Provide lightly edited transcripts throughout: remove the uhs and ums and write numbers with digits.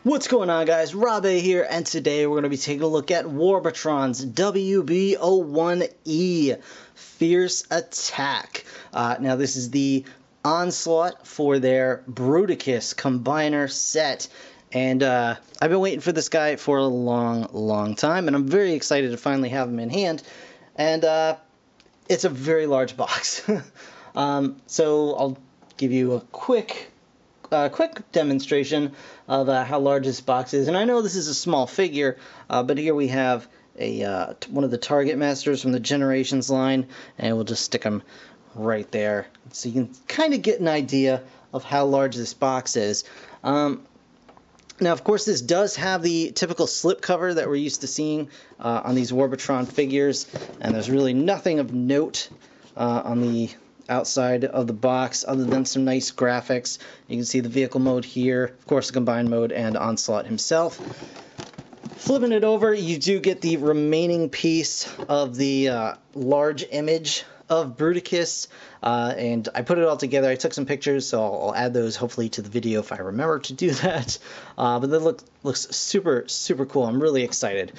What's going on, guys? Rob A here, and today we're going to be taking a look at WARBOTRON's WB01E Fierce Attack. Now this is the onslaught for their Bruticus combiner set, and I've been waiting for this guy for a long time, and I'm very excited to finally have him in hand. And it's a very large box. So I'll give you a quick demonstration of how large this box is. And I know this is a small figure, but here we have a one of the Target Masters from the Generations line, and we'll just stick them right there so you can kind of get an idea of how large this box is. Now, of course, this does have the typical slip cover that we're used to seeing on these WARBOTRON figures, and there's really nothing of note on the outside of the box other than some nice graphics. You can see the vehicle mode here, of course the combined mode, and Onslaught himself. Flipping it over, you do get the remaining piece of the large image of Bruticus, and I put it all together. I took some pictures, so I'll add those hopefully to the video if I remember to do that. But that looks super cool. I'm really excited.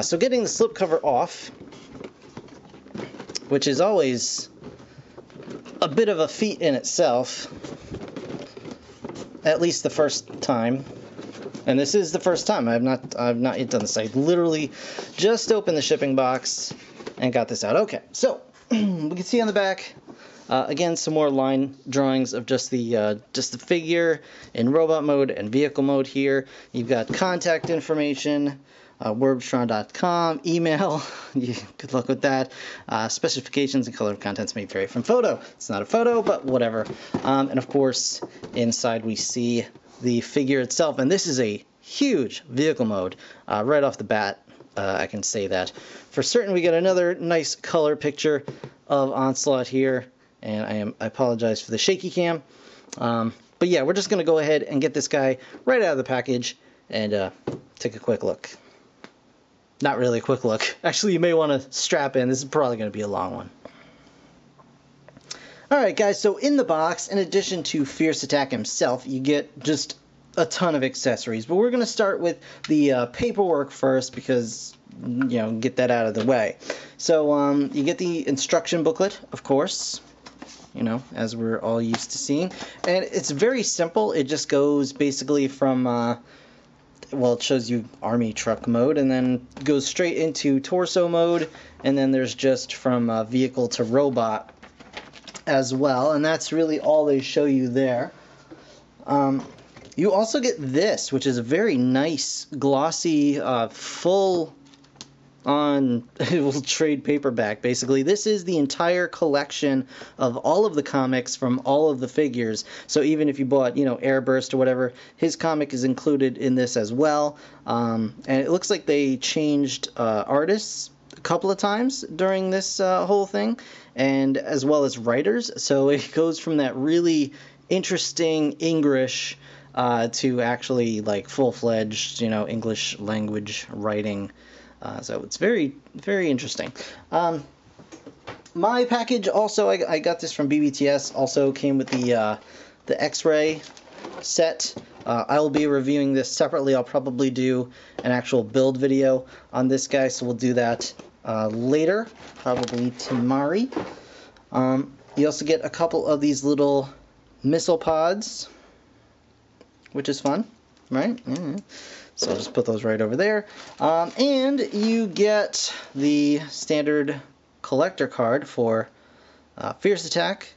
So getting the slipcover off, which is always a bit of a feat in itself, at least the first time. And this is the first time. I've not yet done this. I literally just opened the shipping box and got this out. Okay, so we can see on the back again some more line drawings of just the figure in robot mode and vehicle mode here. You've got contact information, warbotron.com, email, good luck with that. Specifications and color of contents may vary from photo. It's not a photo, but whatever. And of course, inside we see the figure itself, and this is a huge vehicle mode. Right off the bat, I can say that for certain. We get another nice color picture of Onslaught here, and I apologize for the shaky cam. But yeah, we're just going to go ahead and get this guy right out of the package and take a quick look. Not really a quick look. Actually, you may want to strap in. This is probably going to be a long one. Alright guys, so in the box, in addition to Fierce Attack himself, you get just a ton of accessories. But we're going to start with the paperwork first because, you know, get that out of the way. So you get the instruction booklet, of course, you know, as we're all used to seeing. And it's very simple. It just goes basically from well, it shows you army truck mode, and then goes straight into torso mode, and then there's just from vehicle to robot as well, and that's really all they show you there. You also get this, which is a very nice, glossy, full-on trade paperback, basically. This is the entire collection of all of the comics from all of the figures. So even if you bought, you know, Airburst or whatever, his comic is included in this as well. And it looks like they changed artists a couple of times during this whole thing, and as well as writers. So it goes from that really interesting English to actually like full-fledged, you know, English language writing. So it's very interesting. My package also, I got this from BBTS, also came with the X-ray set. I will be reviewing this separately. I'll probably do an actual build video on this guy, so we'll do that later, probably tomorrow. You also get a couple of these little missile pods, which is fun, right? Yeah. So I'll just put those right over there. And you get the standard collector card for Fierce Attack.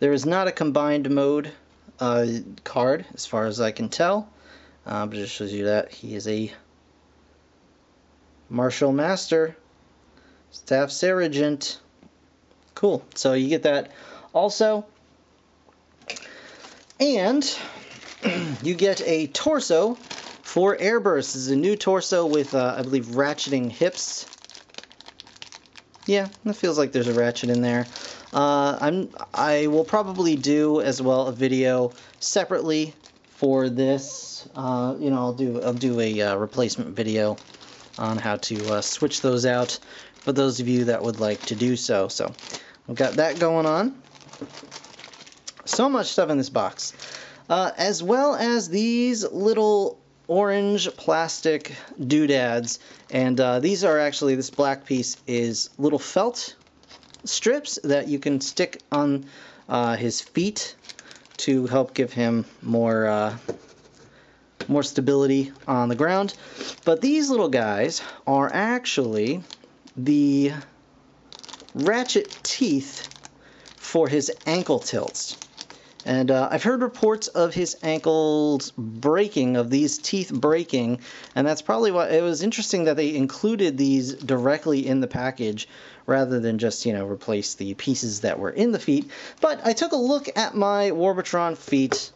There is not a combined mode card, as far as I can tell, but it just shows you that he is a Martial Master, Staff Sergeant. Cool. So you get that also. And you get a torso for Airburst. This is a new torso with, I believe, ratcheting hips. Yeah, it feels like there's a ratchet in there. I will probably do as well a video separately for this. You know, I'll do a replacement video on how to switch those out for those of you that would like to do so. So we've got that going on. So much stuff in this box. As well as these little orange plastic doodads, and these are actually, this black piece is little felt strips that you can stick on his feet to help give him more stability on the ground. But these little guys are actually the ratchet teeth for his ankle tilts. And I've heard reports of his ankles breaking, of these teeth breaking, and that's probably why it was interesting that they included these directly in the package rather than just, replace the pieces that were in the feet. But I took a look at my WARBOTRON feet,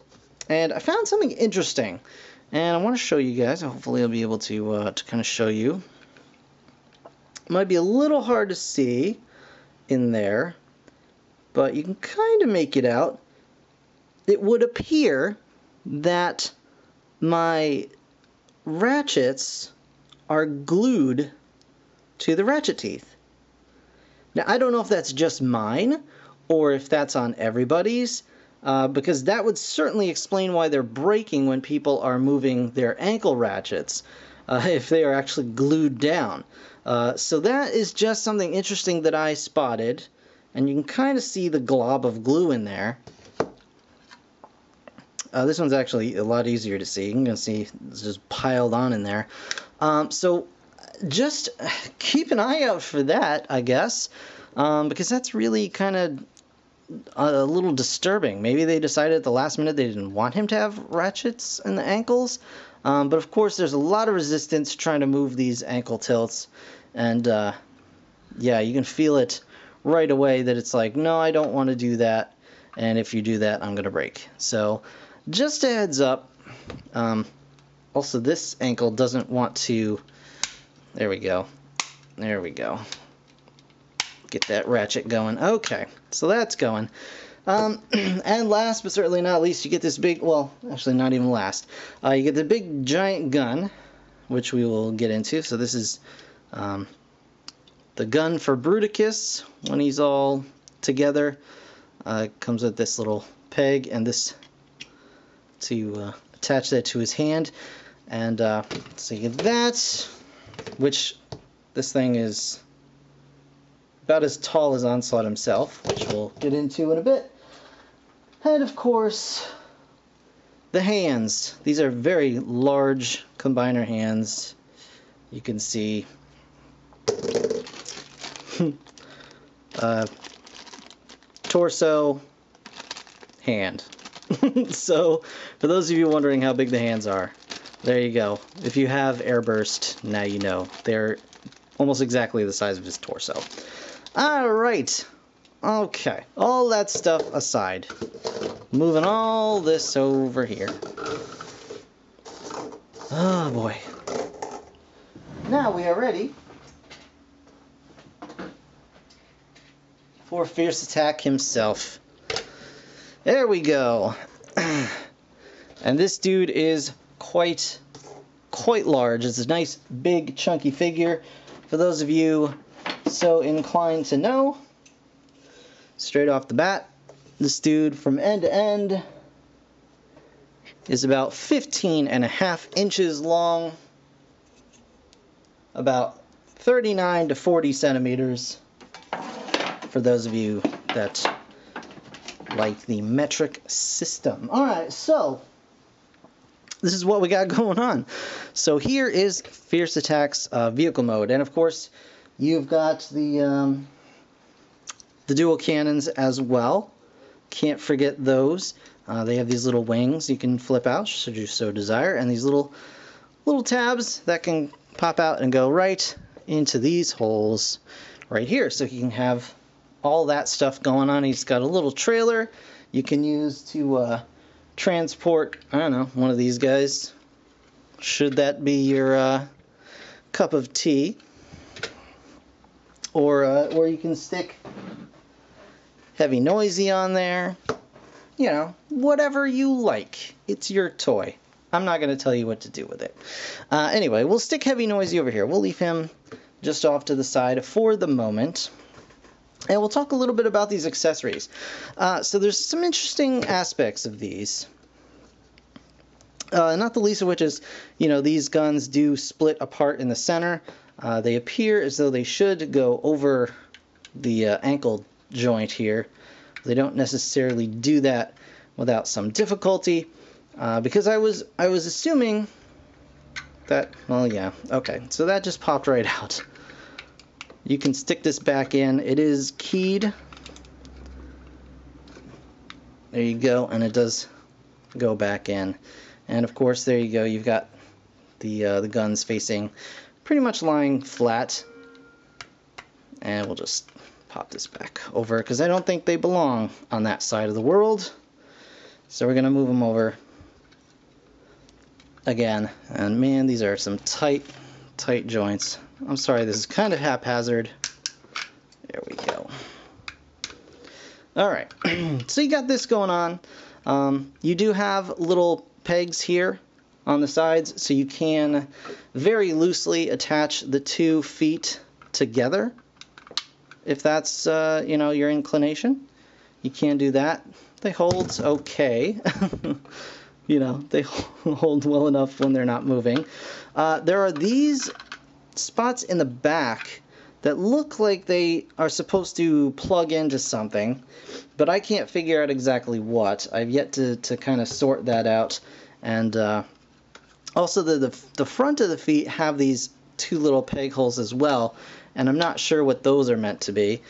and I found something interesting. And I want to show you guys. Hopefully I'll be able to kind of show you. It might be a little hard to see in there, but you can kind of make it out. It would appear that my ratchets are glued to the ratchet teeth. Now, I don't know if that's just mine or if that's on everybody's, because that would certainly explain why they're breaking when people are moving their ankle ratchets, if they are actually glued down. So that is just something interesting that I spotted, and you can kind of see the glob of glue in there. This one's actually a lot easier to see. You can see it's just piled on in there. So just keep an eye out for that, I guess, because that's really kind of a little disturbing. Maybe they decided at the last minute they didn't want him to have ratchets in the ankles. But of course, there's a lot of resistance trying to move these ankle tilts. And yeah, you can feel it right away that it's like, no, I don't want to do that. And if you do that, I'm going to break. So just a heads up. Also, this ankle doesn't want to... There we go. There we go. Get that ratchet going. Okay, so that's going. And last but certainly not least, you get this big... Well, actually not even last. You get the big giant gun, which we will get into. So this is the gun for Bruticus when he's all together. It comes with this little peg and this to attach that to his hand. And so you get that, which this thing is about as tall as Onslaught himself, which we'll get into in a bit. And of course, the hands. These are very large combiner hands. You can see torso, hand. So, for those of you wondering how big the hands are, there you go. If you have Airburst, now you know. They're almost exactly the size of his torso. Alright. Okay. All that stuff aside. Moving all this over here. Oh boy. Now we are ready for Fierce Attack himself. There we go. And this dude is quite large. It's a nice big chunky figure. For those of you so inclined to know, straight off the bat, this dude from end to end is about 15.5 inches long, about 39 to 40 centimeters for those of you that like the metric system. Alright, so this is what we got going on. So here is Fierce Attack's vehicle mode, and of course you've got the dual cannons as well. Can't forget those. They have these little wings you can flip out should you so desire, and these little tabs that can pop out and go right into these holes right here, so you can have all that stuff going on. He's got a little trailer you can use to transport, I don't know, one of these guys, should that be your cup of tea, or you can stick Heavy Noisy on there, you know, whatever you like. It's your toy. I'm not going to tell you what to do with it. Anyway, we'll stick Heavy Noisy over here. We'll leave him just off to the side for the moment. And we'll talk a little bit about these accessories. So there's some interesting aspects of these. Not the least of which is, you know, these guns do split apart in the center. They appear as though they should go over the ankle joint here. They don't necessarily do that without some difficulty, because I was assuming that, well, yeah, okay, so that just popped right out. You can stick this back in. It is keyed. There you go, and it does go back in. And of course, there you go. You've got the guns facing, pretty much lying flat. And we'll just pop this back over because I don't think they belong on that side of the world. So we're gonna move them over again. And man, these are some tight joints. I'm sorry, this is kind of haphazard. There we go. All right, so you got this going on. You do have little pegs here on the sides, so you can very loosely attach the 2 feet together if that's you know, your inclination. You can do that. They hold okay. You know, they hold well enough when they're not moving. There are these spots in the back that look like they are supposed to plug into something, but I can't figure out exactly what. I've yet to kind of sort that out. And also the front of the feet have these 2 little peg holes as well, and I'm not sure what those are meant to be.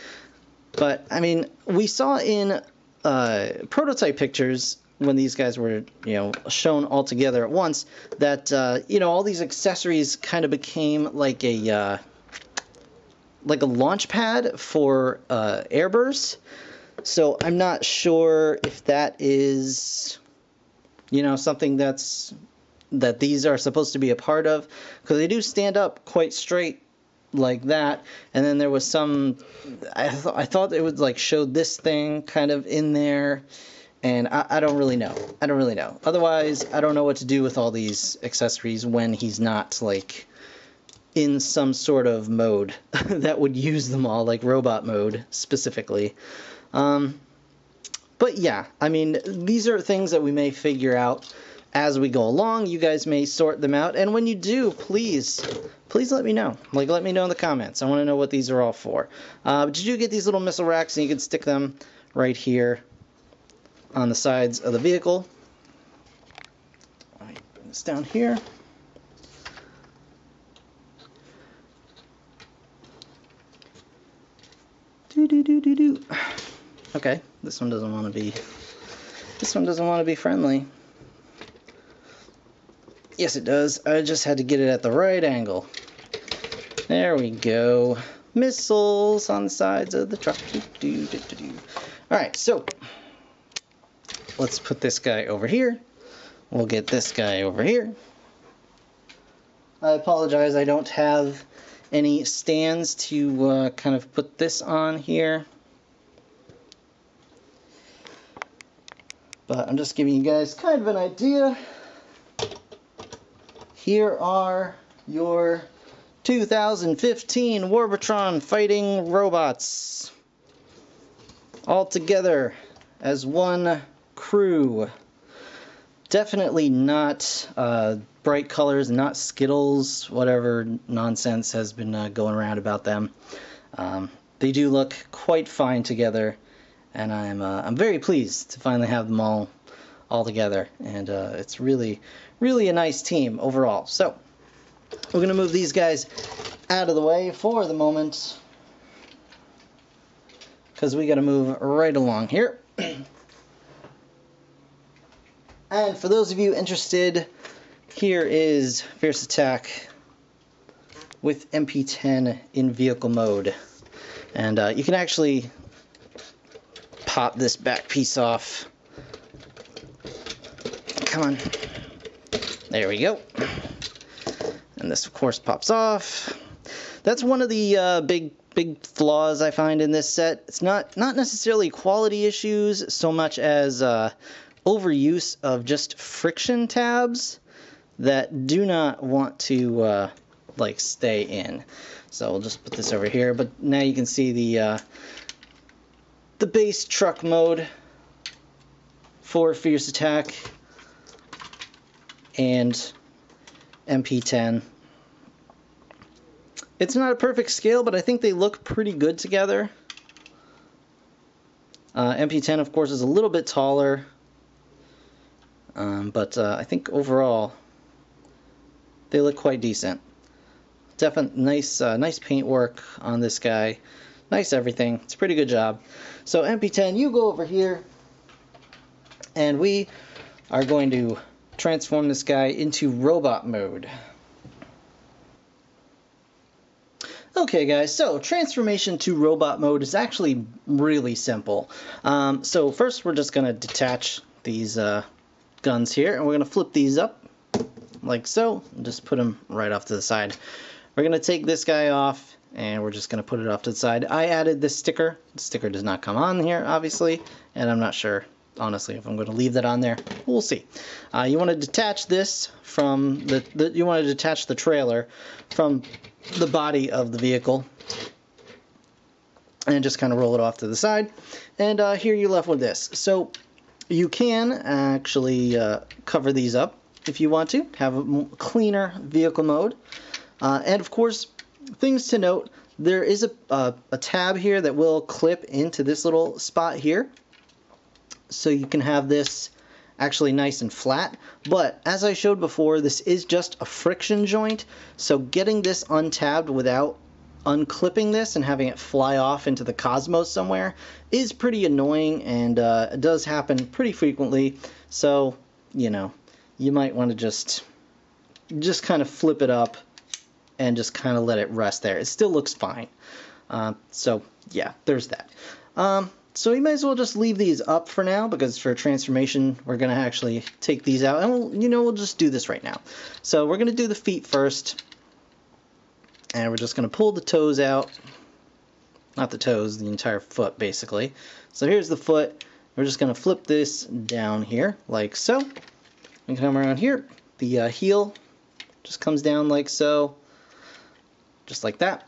But I mean, we saw in prototype pictures when these guys were, you know, shown all together at once, that you know, all these accessories kind of became like a launch pad for airbursts. So I'm not sure if that is, you know, something that these are supposed to be a part of, because they do stand up quite straight like that. And then there was some, I thought it would like show this thing kind of in there, and I don't really know. I don't really know. Otherwise, I don't know what to do with all these accessories when he's not like in some sort of mode that would use them all, like robot mode specifically. But yeah, I mean, these are things that we may figure out as we go along. You guys may sort them out, and when you do, please let me know. Like, let me know in the comments. I want to know what these are all for. But you do get these little missile racks, and you can stick them right here on the sides of the vehicle. All right, put this down here. Okay, this one doesn't want to be friendly. Yes, it does. I just had to get it at the right angle. There we go. Missiles on the sides of the truck. Alright, so let's put this guy over here. We'll get this guy over here. I apologize, I don't have any stands to kind of put this on here. But I'm just giving you guys kind of an idea. Here are your 2015 WARBOTRON fighting robots, all together as one crew. Definitely not bright colors, not Skittles, whatever nonsense has been going around about them. They do look quite fine together, and I'm very pleased to finally have them all together, and it's really a nice team overall. So we're gonna move these guys out of the way for the moment, because we gotta move right along here. And for those of you interested, here is Fierce Attack with MP10 in vehicle mode. And you can actually pop this back piece off. Come on. There we go. And this, of course, pops off. That's one of the big flaws I find in this set. It's not necessarily quality issues so much as overuse of just friction tabs that do not want to like stay in. So we'll just put this over here. But now you can see the base truck mode for Fierce Attack. and MP10. It's not a perfect scale, but I think they look pretty good together. MP10, of course, is a little bit taller, but I think overall they look quite decent. Definitely nice paint work on this guy. Nice everything. It's a pretty good job. So MP10, you go over here, and we are going to transform this guy into robot mode. Okay guys, so transformation to robot mode is actually really simple. So first we're just going to detach these guns here, and we're going to flip these up like so, and just put them right off to the side. We're going to take this guy off, and we're just going to put it off to the side. I added this sticker. The sticker does not come on here, obviously, and I'm not sure, honestly, if I'm going to leave that on there. We'll see. You want to detach this from you want to detach the trailer from the body of the vehicle, and just kind of roll it off to the side. And here you're left with this. So you can actually cover these up if you want to, have a cleaner vehicle mode. And of course, things to note, there is a tab here that will clip into this little spot here. So you can have this actually nice and flat. But as I showed before, this is just a friction joint. So getting this untabbed without unclipping this and having it fly off into the cosmos somewhere is pretty annoying, and it does happen pretty frequently. So, you know, you might want to just kind of flip it up and just kind of let it rest there. It still looks fine. So yeah, there's that. So you might as well just leave these up for now, because for transformation we're going to actually take these out, and we'll just do this right now. So we're going to do the feet first, and we're just going to pull the toes out. Not the toes, the entire foot basically. So here's the foot. We're just going to flip this down here like so. And come around here. The heel just comes down like so. Just like that.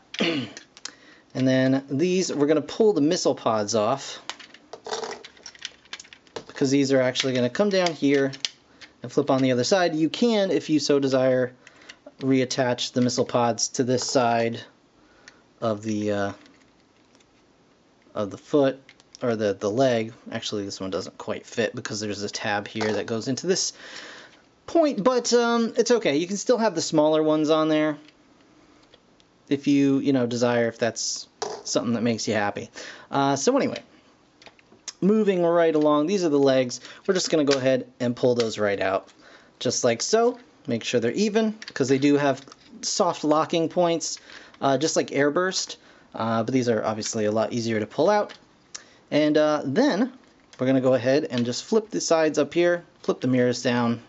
And then these, we're going to pull the missile pods off, because these are actually going to come down here and flip on the other side. You can, if you so desire, reattach the missile pods to this side of the foot, or the leg. Actually, this one doesn't quite fit because there's a tab here that goes into this point, but it's okay. You can still have the smaller ones on there if you desire, if that's something that makes you happy. So anyway, moving right along, these are the legs. We're just going to go ahead and pull those right out, just like so. Make sure they're even, because they do have soft locking points, just like airburst, but these are obviously a lot easier to pull out. And then we're going to go ahead and just flip the sides up here, flip the mirrors down,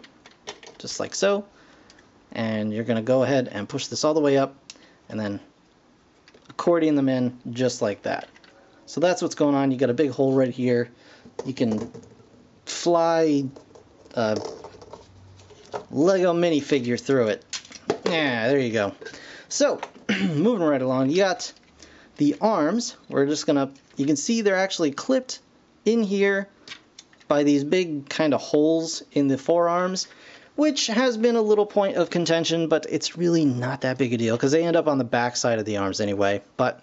just like so. And you're going to go ahead and push this all the way up, and then accordion them in just like that. So that's what's going on. You got a big hole right here. You can fly a Lego minifigure through it. Yeah, there you go. So moving right along, you got the arms. We're just gonna, you can see they're actually clipped in here by these big kind of holes in the forearms, which has been a little point of contention, but it's really not that big a deal because they end up on the back side of the arms anyway. But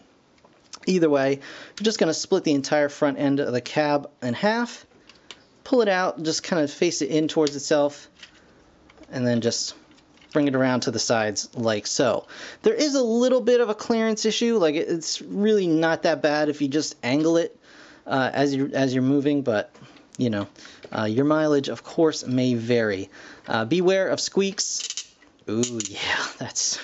either way, you're just going to split the entire front end of the cab in half, pull it out, just kind of face it in towards itself, and then just bring it around to the sides like so. There is a little bit of a clearance issue. Like, it's really not that bad if you just angle it as you're moving, but you know, your mileage, of course, may vary. Beware of squeaks. Ooh, yeah, that's,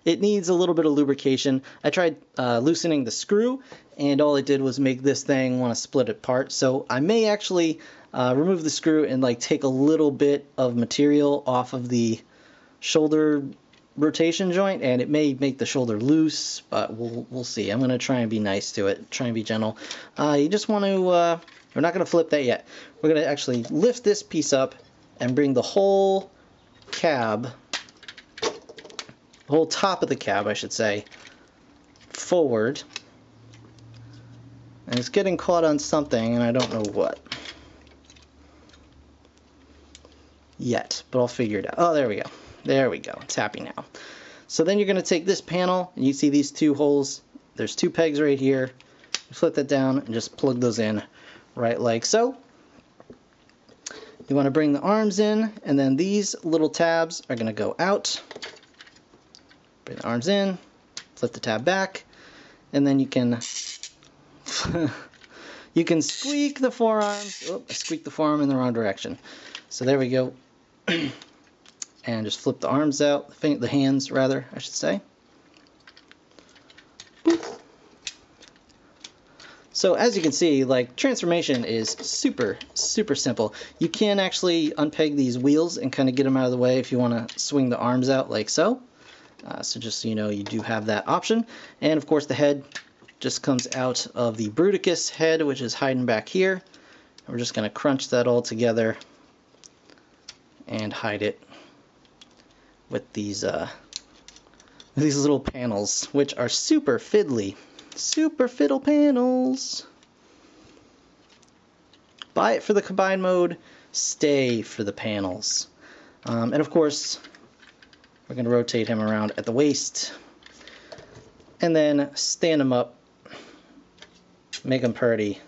It needs a little bit of lubrication. I tried loosening the screw, and all it did was make this thing want to split apart. So I may actually remove the screw and like take a little bit of material off of the shoulder rotation joint, and it may make the shoulder loose, but we'll see. I'm going to try and be nice to it, try and be gentle. You just want to, we're not going to flip that yet. We're going to actually lift this piece up and bring the whole cab, the whole top of the cab, I should say, forward. And it's getting caught on something, and I don't know what. yet, but I'll figure it out. Oh, there we go. There we go. It's happy now. So then you're going to take this panel, and you see these two holes. There's two pegs right here. Flip that down and just plug those in right like so. You want to bring the arms in, and then these little tabs are going to go out. Bring the arms in, flip the tab back, and then you can you can squeak the forearms. Oh, I squeaked the forearm in the wrong direction. So there we go. And just flip the arms out, the hands rather, I should say. So as you can see, like, transformation is super simple. You can actually unpeg these wheels and kind of get them out of the way if you want to swing the arms out like so. So just so you know, you do have that option. And of course the head just comes out of the Bruticus head, which is hiding back here. And we're just going to crunch that all together and hide it with these little panels, which are super fiddly. Super fiddle panels. Buy it for the combine mode, stay for the panels. And of course, we're going to rotate him around at the waist. And then stand him up. Make him purty.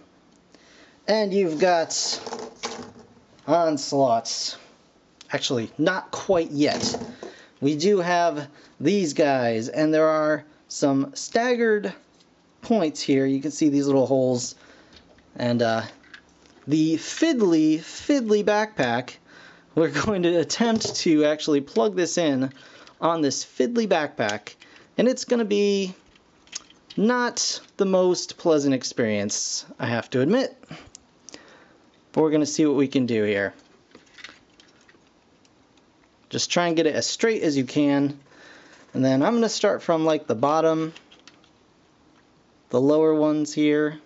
And you've got onslaughts. Actually, not quite yet. We do have these guys, and there are some staggered points here. You can see these little holes, and the fiddly backpack, we're going to attempt to actually plug this in on this fiddly backpack, and it's going to be not the most pleasant experience, I have to admit, but we're going to see what we can do here. Just try and get it as straight as you can, and then I'm going to start from like the bottom, the lower ones here.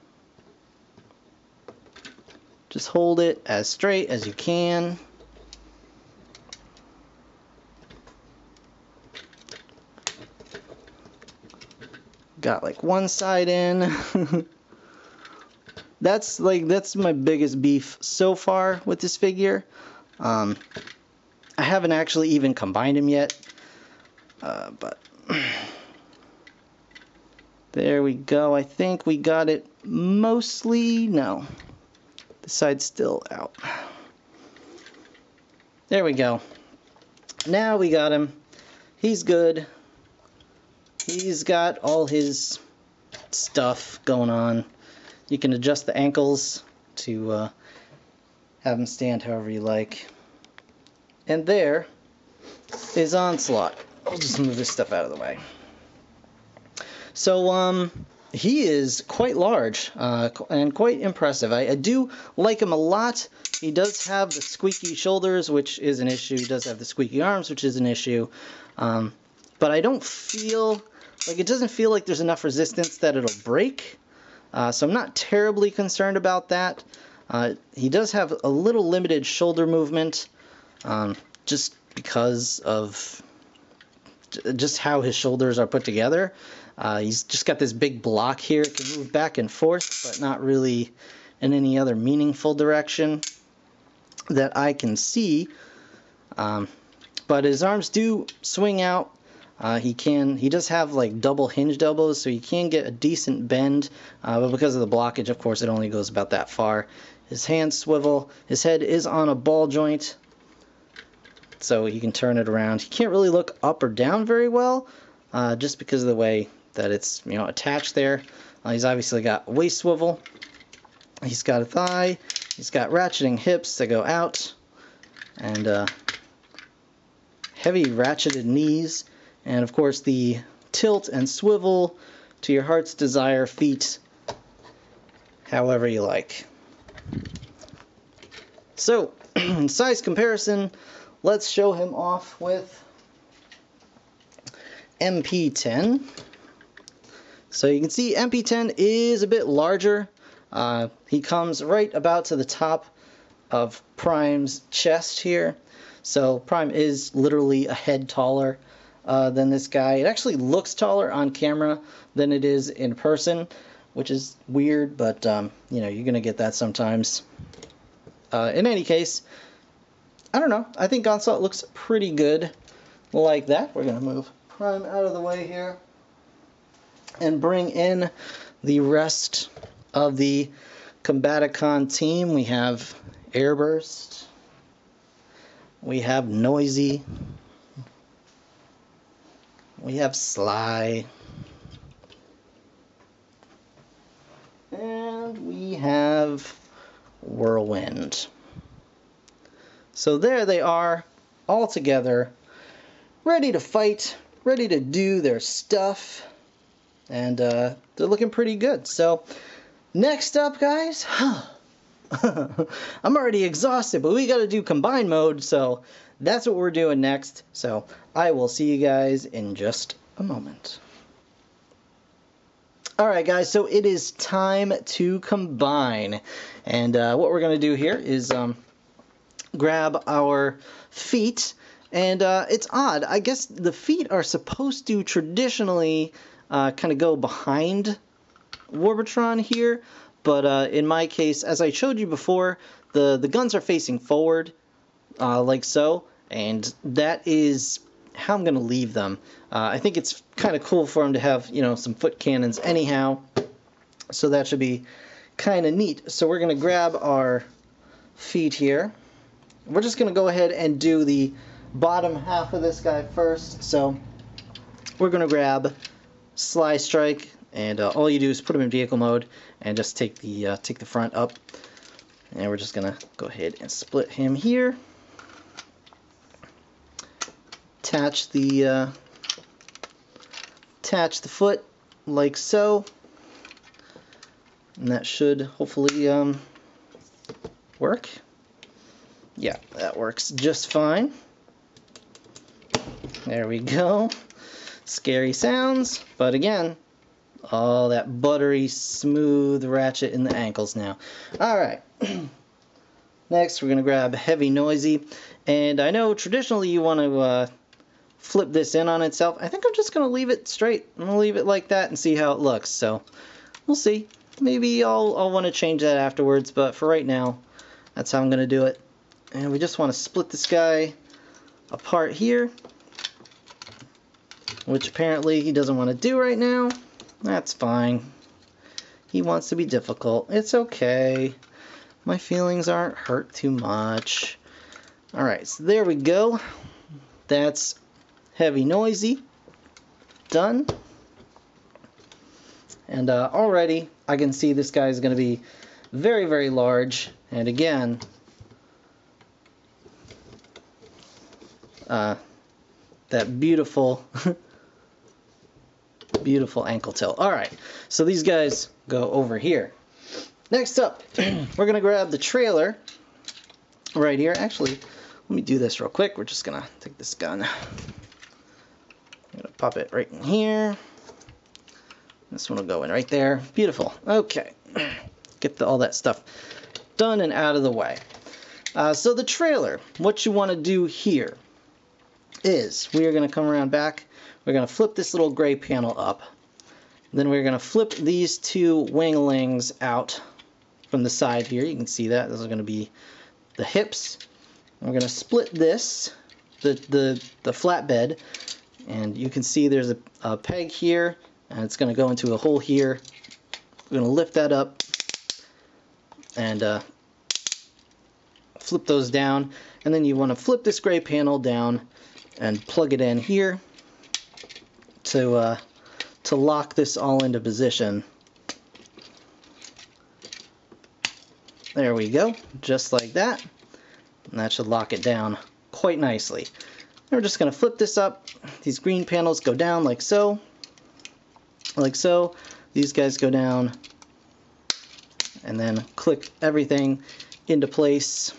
Just hold it as straight as you can. Got like one side in. That's my biggest beef so far with this figure. I haven't actually even combined him yet, but there we go. I think we got it mostly. No, the side's still out. There we go. Now we got him. He's good. He's got all his stuff going on. You can adjust the ankles to have him stand however you like. And there is Onslaught. I'll just move this stuff out of the way. So, he is quite large and quite impressive. I do like him a lot. He does have the squeaky shoulders, which is an issue. He does have the squeaky arms, which is an issue. But I don't feel like it doesn't feel like there's enough resistance that it'll break. So I'm not terribly concerned about that. He does have a little limited shoulder movement. Just because of just how his shoulders are put together. He's just got this big block here. It can move back and forth, but not really in any other meaningful direction that I can see. But his arms do swing out. He does have like double hinged elbows, so he can get a decent bend, but because of the blockage, of course, it only goes about that far. His hands swivel. His head is on a ball joint, so he can turn it around. He can't really look up or down very well, just because of the way that it's attached there. He's obviously got a waist swivel. He's got a thigh. He's got ratcheting hips that go out, and heavy ratcheted knees, and of course the tilt and swivel to your heart's desire feet, however you like. So, in size comparison, let's show him off with MP10. So you can see MP10 is a bit larger. He comes right about to the top of Prime's chest here. So Prime is literally a head taller than this guy. It actually looks taller on camera than it is in person, which is weird, but you're going to get that sometimes. In any case, I don't know. I think Onslaught looks pretty good like that. We're going to move Prime out of the way here and bring in the rest of the Combaticon team. We have Airburst. We have Noisy. We have Sly. And we have Whirlwind. So there they are, all together, ready to fight, ready to do their stuff, and they're looking pretty good. So next up, guys, I'm already exhausted, but we got to do combine mode, so that's what we're doing next. So I will see you guys in just a moment. Alright guys, so it is time to combine, and what we're going to do here is grab our feet, and it's odd, I guess the feet are supposed to traditionally kind of go behind WARBOTRON here, but in my case, as I showed you before, the guns are facing forward, like so, and that is how I'm going to leave them. I think it's kind of cool for them to have, you know, some foot cannons anyhow, so that should be kind of neat. So we're going to grab our feet here. We're just going to go ahead and do the bottom half of this guy first. So we're going to grab Sly Strike, and all you do is put him in vehicle mode and just take the front up. And we're just going to go ahead and split him here. Attach the foot like so, and that should hopefully work. Yeah, that works just fine. There we go. Scary sounds, but again, all that buttery smooth ratchet in the ankles now. Alright, next we're going to grab Heavy Noisy, and I know traditionally you want to flip this in on itself. I think I'm just going to leave it straight. I'm going to leave it like that and see how it looks. So we'll see. Maybe I'll want to change that afterwards, but for right now, that's how I'm going to do it. And we just want to split this guy apart here, which apparently he doesn't want to do right now. That's fine. He wants to be difficult. It's okay. My feelings aren't hurt too much. Alright, so there we go. That's Heavy Noisy done, and already I can see this guy is going to be very, very large, and again that beautiful beautiful ankle tilt. Alright, so these guys go over here. Next up, we're going to grab the trailer right here. Actually, let me do this real quick. We're just going to take this gun. I'm going to pop it right in here. This one will go in right there. Beautiful. Okay. Get all that stuff done and out of the way. So the trailer, what you want to do here is we are going to come around back. We're going to flip this little gray panel up. Then we're going to flip these two winglings out from the side here. You can see that. Those are going to be the hips. We're going to split this, the flatbed, and you can see there's a peg here, and it's going to go into a hole here. We're going to lift that up and flip those down, and then you want to flip this gray panel down and plug it in here to lock this all into position. There we go, just like that. And that should lock it down quite nicely. And we're just going to flip this up. These green panels go down like so. Like so. These guys go down. And then click everything into place.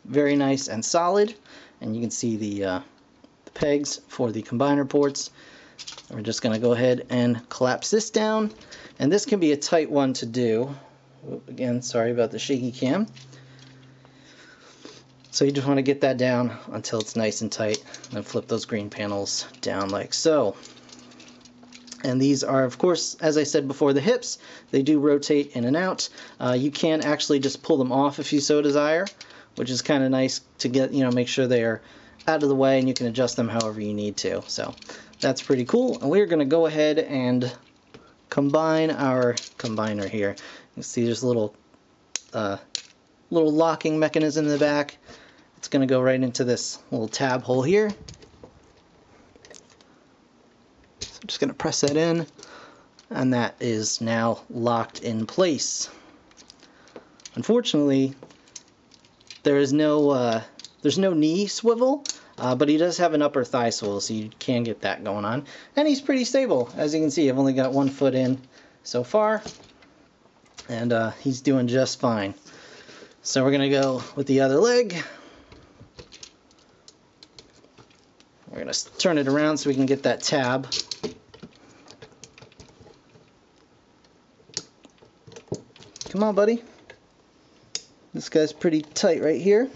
Very nice and solid. And you can see the pegs for the combiner ports. We're just going to go ahead and collapse this down. And this can be a tight one to do. Again, sorry about the shaky cam. So you just want to get that down until it's nice and tight, and then flip those green panels down like so. And these are, of course, as I said before, the hips. They do rotate in and out. You can actually just pull them off if you so desire, which is kind of nice to get, make sure they are out of the way and you can adjust them however you need to. So that's pretty cool. And we're going to go ahead and combine our combiner here. You see there's a little locking mechanism in the back. It's going to go right into this little tab hole here. So I'm just going to press that in, and that is now locked in place. Unfortunately, there's no knee swivel, but he does have an upper thigh swivel, so you can get that going on. And he's pretty stable. As you can see, I've only got 1 foot in so far, and he's doing just fine. So we're going to go with the other leg. We're going to turn it around so we can get that tab. Come on, buddy. This guy's pretty tight right here.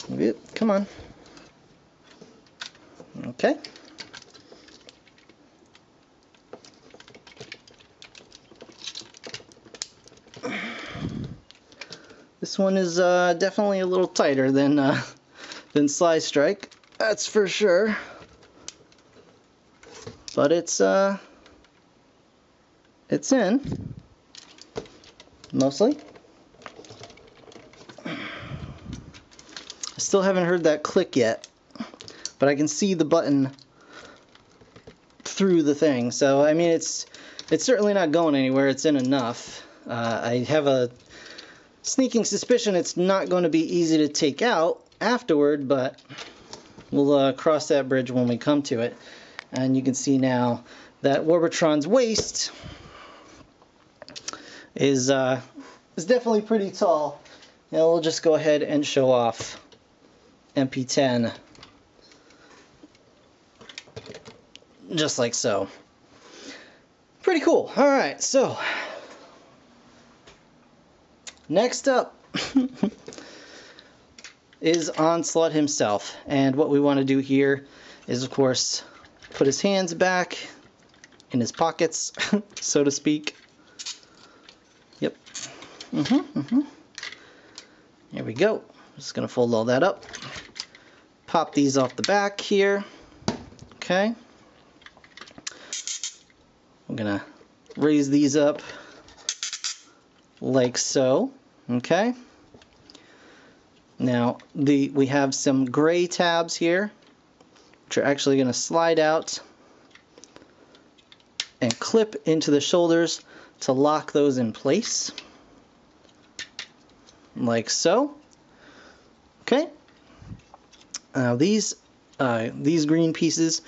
Yep, come on. Okay. This one is definitely a little tighter than Sly Strike, that's for sure. But it's in, mostly. I still haven't heard that click yet, but I can see the button through the thing. So I mean, it's certainly not going anywhere. It's in enough. I have a sneaking suspicion it's not going to be easy to take out afterward, but we'll cross that bridge when we come to it. And you can see now that WARBOTRON's waist is definitely pretty tall. And we'll just go ahead and show off MP10 just like so. Pretty cool. Alright, so next up is Onslaught himself, and what we want to do here is, of course, put his hands back in his pockets, so to speak. Yep. Here we go. Just going to fold all that up. Pop these off the back here. Okay. I'm going to raise these up like so. Okay. Now we have some gray tabs here, which are actually going to slide out and clip into the shoulders to lock those in place, like so. Okay. Now these green pieces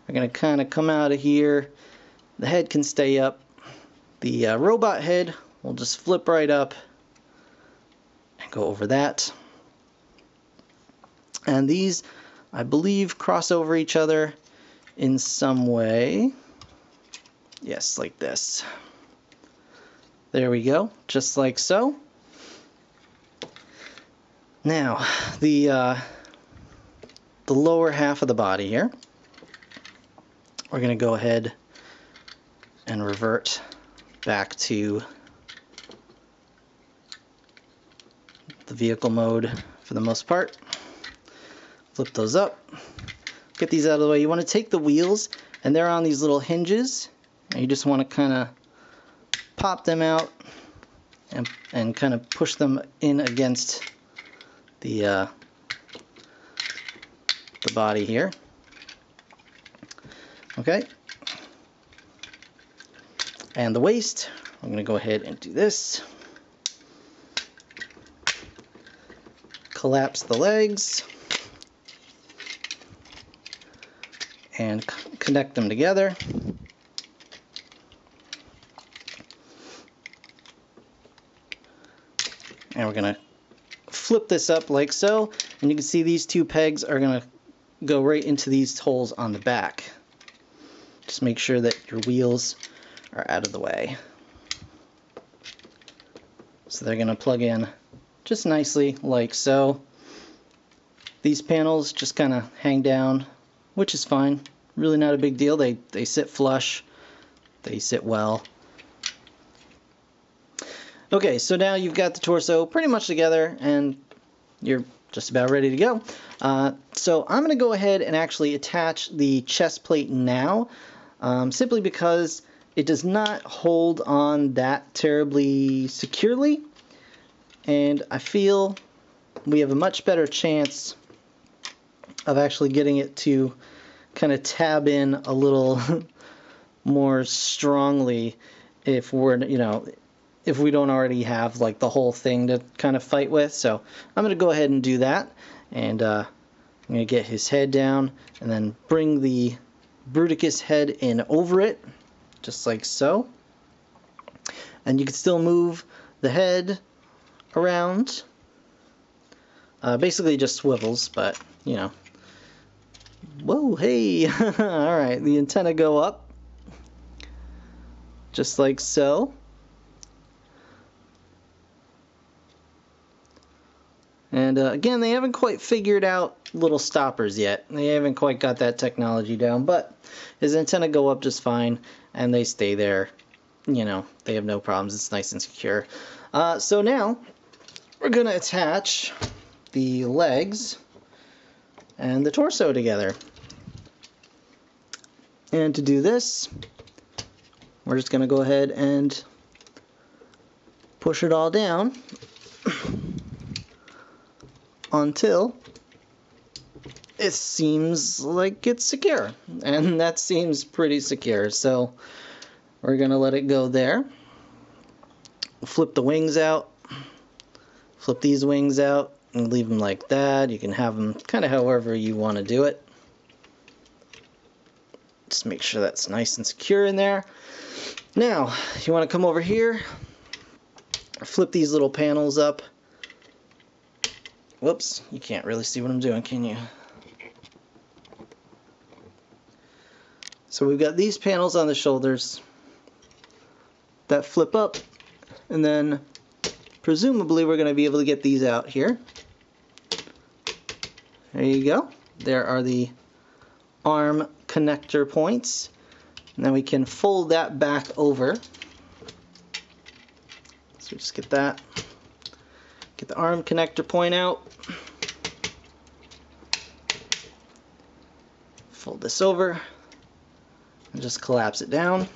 are going to kind of come out of here. The head can stay up. The robot head will just flip right up and go over that. And these, I believe, cross over each other in some way. Yes, like this. There we go, just like so. Now, the lower half of the body here, we're going to go ahead and revert back to the vehicle mode for the most part. Flip those up. Get these out of the way. You want to take the wheels, and they're on these little hinges, and you just want to kind of pop them out and kind of push them in against the body here. Okay. And the waist, I'm going to go ahead and do this. Collapse the legs and connect them together. And we're going to flip this up like so, and you can see these two pegs are going to go right into these holes on the back. Just make sure that your wheels are out of the way. So they're going to plug in just nicely like so. These panels just kind of hang down, which is fine. Really not a big deal. They sit flush. They sit well. Okay, so now you've got the torso pretty much together and you're just about ready to go. So I'm going to go ahead and actually attach the chest plate now, simply because it does not hold on that terribly securely, and I feel we have a much better chance of actually getting it to kind of tab in a little more strongly if we're, if we don't already have like the whole thing to kind of fight with. So I'm going to go ahead and do that, and I'm going to get his head down and then bring the Bruticus head in over it, just like so. And you can still move the head around. Basically just swivels, but whoa, hey. Alright, the antenna go up just like so. And again, they haven't quite figured out little stoppers yet. They haven't quite got that technology down, but his antenna go up just fine, and they stay there. They have no problems. It's nice and secure. So now we're going to attach the legs and the torso together. And to do this, we're just going to go ahead and push it all down until it seems like it's secure, and that seems pretty secure, so we're gonna let it go there. Flip the wings out, flip these wings out, and leave them like that. You can have them kind of however you want to do it. Just make sure that's nice and secure in there. Now you want to come over here, flip these little panels up. Whoops, you can't really see what I'm doing, can you? So we've got these panels on the shoulders that flip up, and then presumably we're going to be able to get these out here. There you go. There are the arm connector points. And then we can fold that back over. So just get that. Get the arm connector point out. Fold this over and just collapse it down.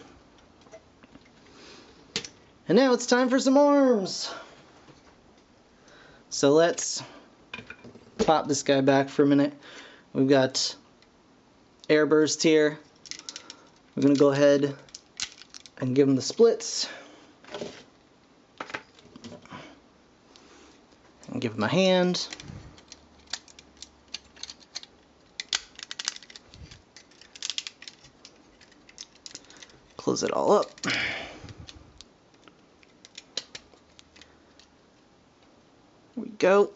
And now it's time for some arms. So let's pop this guy back for a minute. We've got airburst here. We're going to go ahead and give him the splits. And give him a hand. Close it all up. There we go.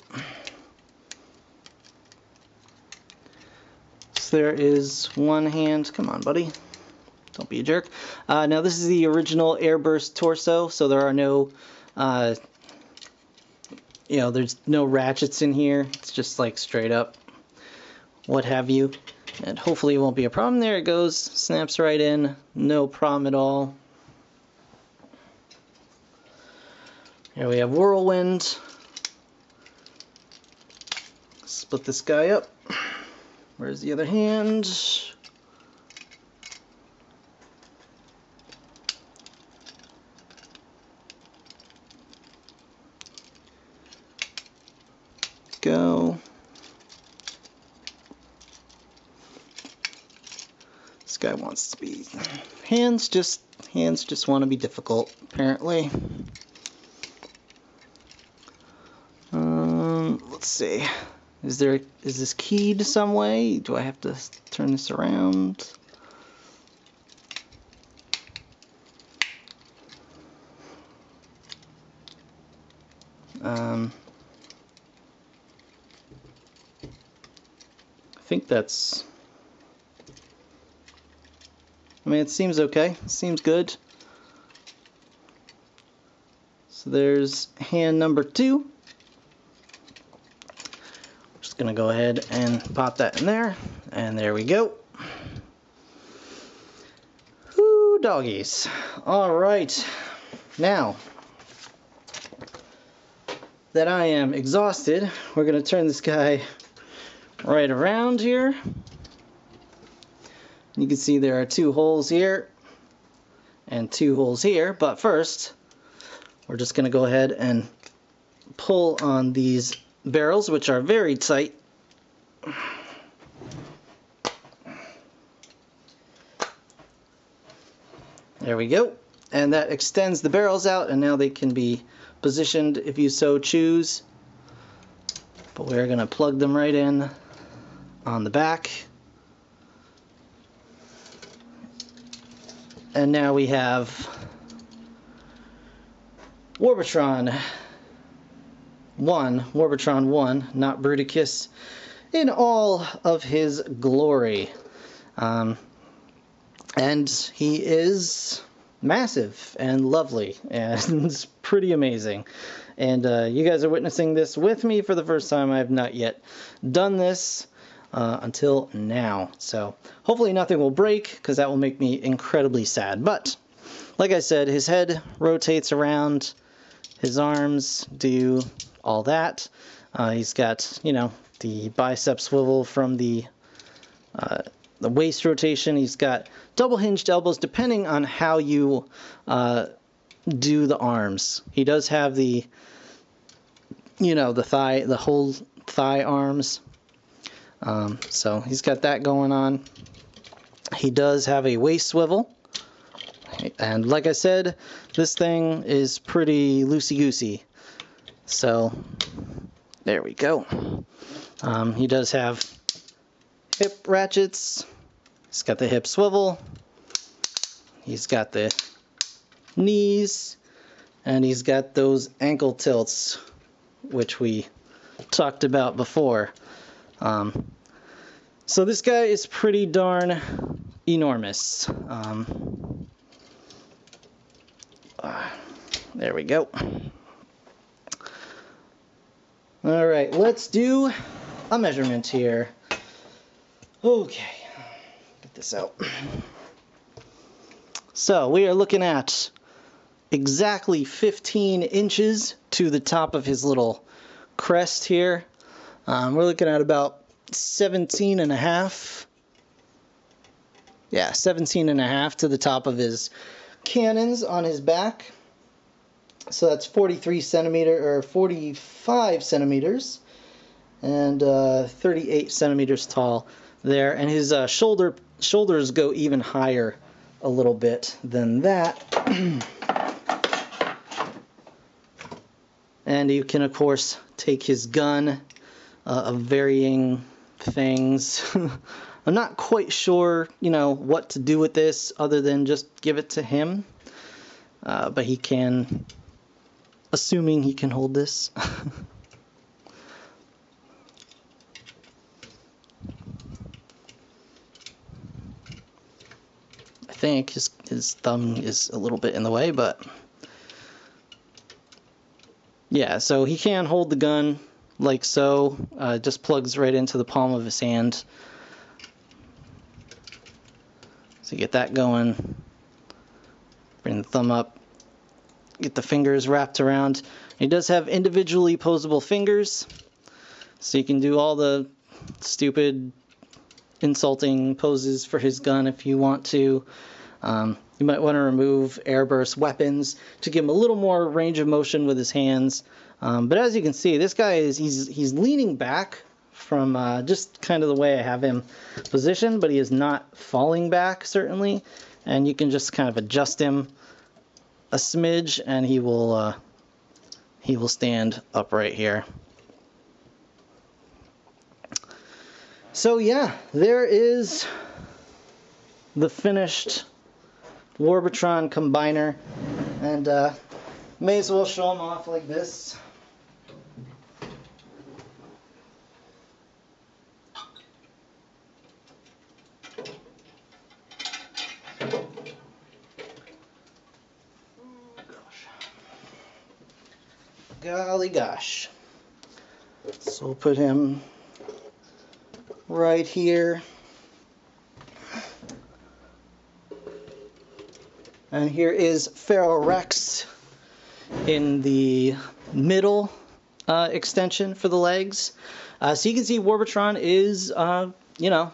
So there is one hand. Come on, buddy. Don't be a jerk. Now this is the original airburst torso, so there are no there's no ratchets in here. It's just like straight up what have you. And hopefully it won't be a problem. There it goes. Snaps right in. No problem at all. Here we have whirlwind. Split this guy up. Where's the other hand? Go. This guy wants to be hands just want to be difficult, apparently. Let's see. Is this keyed some way? Do I have to turn this around? I think that's... I mean, it seems okay. It seems good. So there's hand number 2. Just gonna go ahead and pop that in there, and there we go. Whoo, doggies. All right. Now, that I am exhausted, we're going to turn this guy right around here. You can see there are 2 holes here and 2 holes here, but first we're just going to go ahead and pull on these barrels, which are very tight. There we go. And that extends the barrels out, and now they can be positioned if you so choose. But we're going to plug them right in on the back. And now we have WARBOTRON 1, not Bruticus, in all of his glory. And he is massive and lovely and pretty amazing. And you guys are witnessing this with me for the first time. I have not yet done this until now. So hopefully nothing will break, because that will make me incredibly sad. But like I said, his head rotates around, his arms do all that. He's got, you know, the bicep swivel from the waist rotation. He's got double hinged elbows depending on how you do the arms. He does have the, you know, the whole thigh arms. So he's got that going on. He does have a waist swivel. And like I said, this thing is pretty loosey-goosey. So there we go. He does have hip ratchets. He's got the hip swivel. He's got the knees. And he's got those ankle tilts, which we talked about before. So this guy is pretty darn enormous. There we go. All right, let's do a measurement here. Okay, get this out. So we are looking at exactly 15 inches to the top of his little crest here. We're looking at about 17 and a half. Yeah, 17 and a half to the top of his cannons on his back. So that's 43 centimeter or 45 centimeters and 38 centimeters tall there. And his shoulders go even higher a little bit than that. And you can, of course, take his gun of varying things. I'm not quite sure, you know, what to do with this other than just give it to him. But he can, assuming he can hold this. I think his thumb is a little bit in the way, but yeah, so he can hold the gun like so. It just plugs right into the palm of his hand. So get that going. Bring the thumb up. Get the fingers wrapped around. He does have individually posable fingers, so you can do all the stupid, insulting poses for his gun if you want to. You might want to remove airburst weapons to give him a little more range of motion with his hands. But as you can see, this guy he's leaning back from just kind of the way I have him positioned, but he is not falling back, certainly. And you can just kind of adjust him a smidge, and he will stand upright here. So yeah, there is the finished WARBOTRON combiner, and may as well show them off like this. Golly gosh. So we'll put him right here. And here is Pharaoh Rex in the middle extension for the legs. So you can see WARBOTRON is, you know,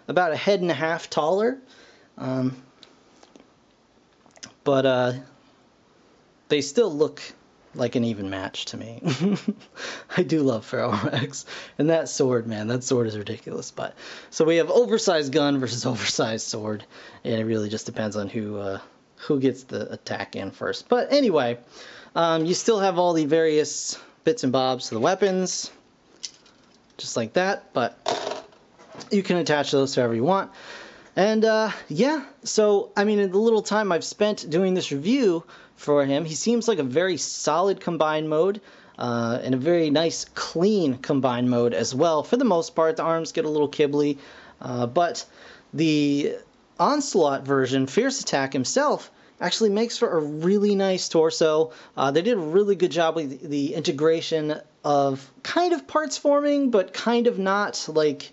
about a head and a half taller. But they still look like an even match to me. I do love Ferrorex. And that sword, man, that sword is ridiculous. But so we have oversized gun versus oversized sword, and it really just depends on who gets the attack in first. But anyway, you still have all the various bits and bobs to the weapons, just like that, but you can attach those to however you want. And yeah, so I mean, in the little time I've spent doing this review for him, he seems like a very solid combined mode, and a very nice clean combined mode as well. For the most part, the arms get a little kibbly, but the Onslaught version, Fierce Attack himself, actually makes for a really nice torso. They did a really good job with the integration of kind of parts forming, but kind of not. Like,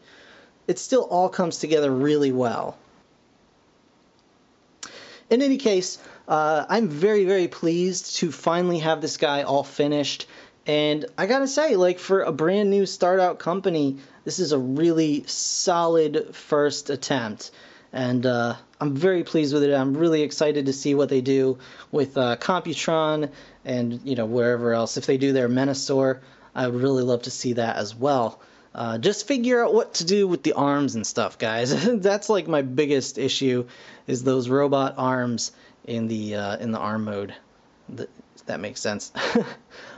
it still all comes together really well. In any case, I'm very, very pleased to finally have this guy all finished. And I gotta say, like, for a brand new start out company, this is a really solid first attempt. And I'm very pleased with it. I'm really excited to see what they do with Computron and, you know, wherever else. If they do their Menasor, I would really love to see that as well. Just figure out what to do with the arms and stuff, guys. That's like my biggest issue, is those robot arms in the arm mode. That makes sense.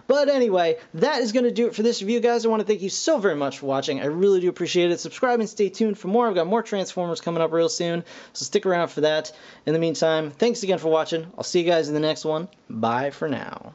But anyway, that is going to do it for this review, guys. I want to thank you so very much for watching. I really do appreciate it. Subscribe and stay tuned for more. I've got more Transformers coming up real soon, so stick around for that. In the meantime, thanks again for watching. I'll see you guys in the next one. Bye for now.